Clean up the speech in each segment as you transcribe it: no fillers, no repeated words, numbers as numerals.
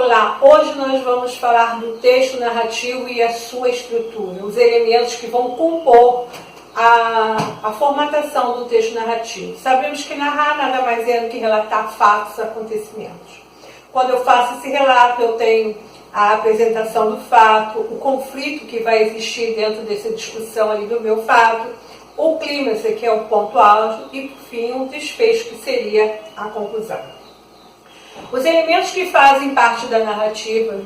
Olá, hoje nós vamos falar do texto narrativo e a sua estrutura, os elementos que vão compor a formatação do texto narrativo. Sabemos que narrar nada mais é do que relatar fatos, acontecimentos. Quando eu faço esse relato, eu tenho a apresentação do fato, o conflito que vai existir dentro dessa discussão ali do meu fato, o clímax, que é o ponto alto, e por fim o desfecho, que seria a conclusão. Os elementos que fazem parte da narrativa,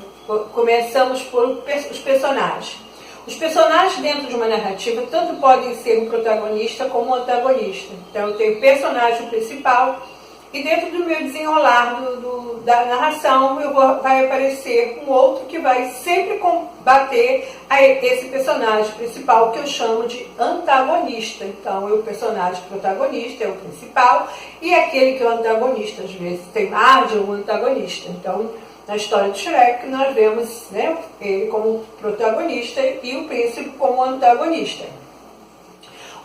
começamos por os personagens. Os personagens dentro de uma narrativa tanto podem ser um protagonista como um antagonista. Então eu tenho o personagem principal e dentro do meu desenrolar da narração vai aparecer um outro que vai sempre combater esse personagem principal, que eu chamo de antagonista. Então o personagem protagonista é o principal e aquele que é o antagonista, às vezes tem mais de um antagonista. Então na história de Shrek nós vemos, né, ele como protagonista e o príncipe como antagonista.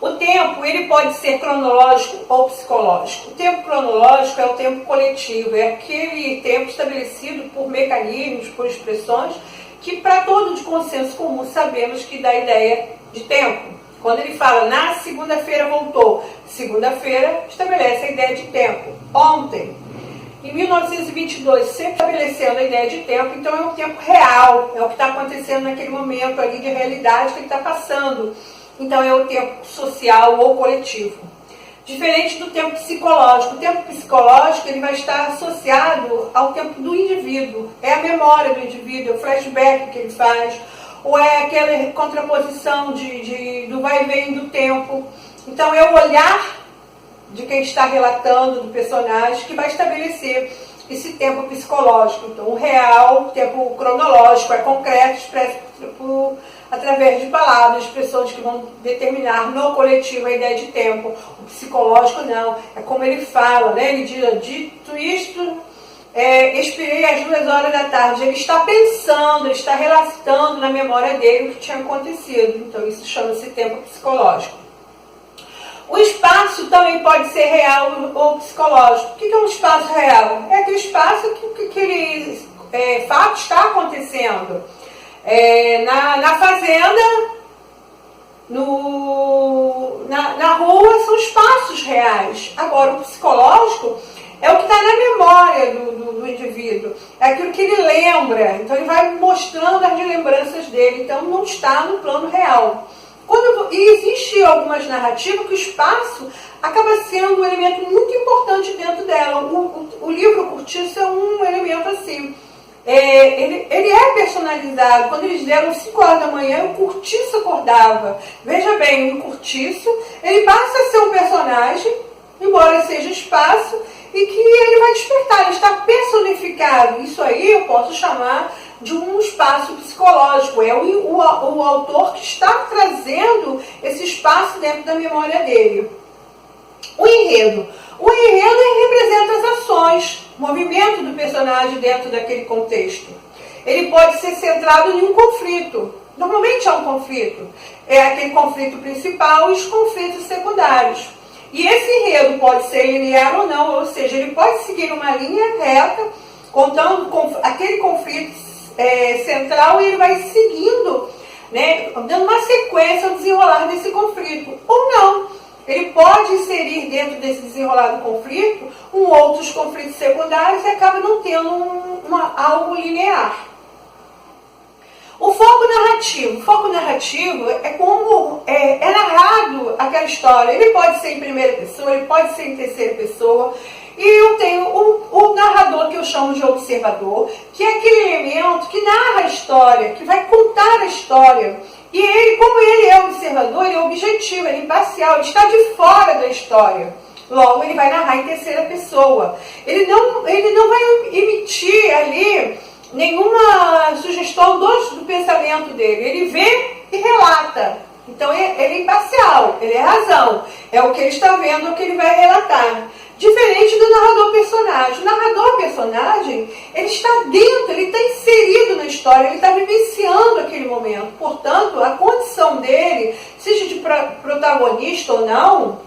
O tempo, ele pode ser cronológico ou psicológico. O tempo cronológico é o tempo coletivo, é aquele tempo estabelecido por mecanismos, por expressões, que para todo de consenso comum sabemos que dá ideia de tempo. Quando ele fala, na segunda-feira voltou, segunda-feira estabelece a ideia de tempo. Ontem, em 1922, sempre estabelecendo a ideia de tempo, então é um tempo real, é o que está acontecendo naquele momento ali de realidade que ele está passando. Então é o tempo social ou coletivo. Diferente do tempo psicológico. O tempo psicológico ele vai estar associado ao tempo do indivíduo. É a memória do indivíduo, é o flashback que ele faz, ou é aquela contraposição do vai e vem do tempo. Então é o olhar de quem está relatando, do personagem, que vai estabelecer esse tempo psicológico. Então o real, o tempo cronológico, é concreto, expresso através de palavras, expressões que vão determinar no coletivo a ideia de tempo. O psicológico não, é como ele fala, né? Ele diz, dito isto, expirei às 2 horas da tarde. Ele está pensando, ele está relatando na memória dele o que tinha acontecido. Então isso chama-se tempo psicológico. O espaço também pode ser real ou psicológico. O que é um espaço real? É aquele espaço que aquele fato está acontecendo. Na fazenda, na rua, são espaços reais. Agora, o psicológico é o que está na memória do indivíduo. É aquilo que ele lembra. Então, ele vai mostrando as lembranças dele. Então, não está no plano real. E existe algumas narrativas que o espaço acaba sendo um elemento muito importante dentro dela. O livro Cortiço é um elemento assim. Ele é personalizado. Quando eles deram 5 horas da manhã, o Cortiço acordava. Veja bem, o Cortiço, ele passa a ser um personagem, embora seja espaço, e que ele vai despertar, ele está personificado. Isso aí eu posso chamar de um espaço psicológico. É o autor que está trazendo esse espaço dentro da memória dele. O enredo. O enredo representa as ações, o movimento do personagem dentro daquele contexto. Ele pode ser centrado em um conflito. Normalmente há um conflito. É aquele conflito principal e os conflitos secundários. E esse enredo pode ser linear ou não, ou seja, ele pode seguir uma linha reta, contando aquele conflito central, e ele vai seguindo, né, dando uma sequência ao desenrolar desse conflito. Ou não. Ele pode inserir dentro desse desenrolar do conflito outros conflitos secundários e acaba não tendo algo linear. O foco narrativo. O foco narrativo é como é narrado aquela história. Ele pode ser em primeira pessoa, ele pode ser em terceira pessoa. E eu tenho o narrador, que eu chamo de observador, que é aquele elemento que narra a história, que vai contar a história. E ele, como ele é observador, ele é objetivo, ele é imparcial, ele está de fora da história. Logo, ele vai narrar em terceira pessoa. Ele não vai emitir ali nenhuma sugestão do pensamento dele. Ele vê e relata. Então, ele é imparcial, ele é razão. É o que ele está vendo, é o que ele vai relatar. Diferente do narrador-personagem. O narrador-personagem, ele está dentro, ele está inserido na história, ele está vivenciando aquele momento. Portanto, a condição dele, seja de protagonista ou não,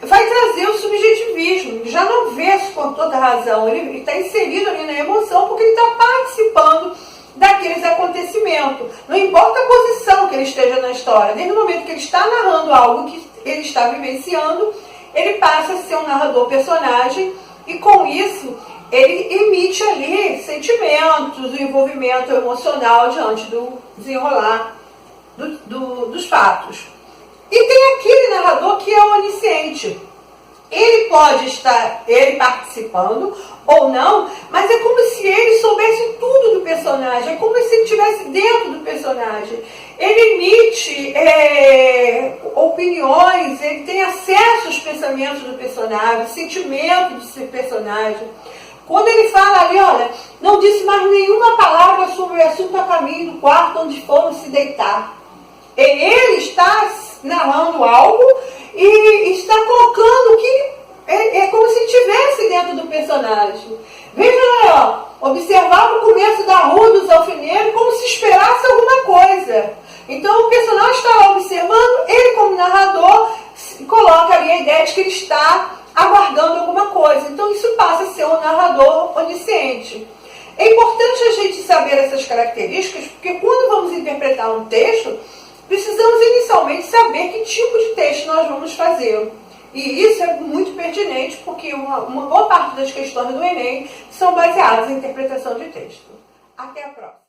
vai trazer o subjetivismo. Já não vê com toda razão, ele está inserido ali na emoção porque ele está participando daqueles acontecimentos. Não importa a posição que ele esteja na história, desde o momento que ele está narrando algo que ele está vivenciando, ele passa a ser um narrador personagem e com isso ele emite ali sentimentos, o envolvimento emocional diante do desenrolar dos fatos. E tem aquele narrador que é onisciente. Ele pode estar participando ou não, mas é como se ele soubesse tudo do personagem, é como se ele estivesse dentro do personagem. Ele emite opiniões, ele tem acesso aos pensamentos do personagem, sentimentos do personagem. Quando ele fala ali, olha, não disse mais nenhuma palavra sobre o assunto a caminho do quarto onde foram se deitar. Ele está narrando algo e está colocando que é como se estivesse dentro do personagem. Veja lá, observava o começo da Rua dos Alfineiros como se esperasse alguma coisa. Então o personagem está lá observando, ele como narrador coloca ali a ideia de que ele está aguardando alguma coisa. Então isso passa a ser um narrador onisciente. É importante a gente saber essas características, porque quando vamos interpretar um texto, precisamos inicialmente saber que tipo de texto nós vamos fazer. E isso é muito pertinente, porque uma boa parte das questões do Enem são baseadas em interpretação de texto. Até a próxima.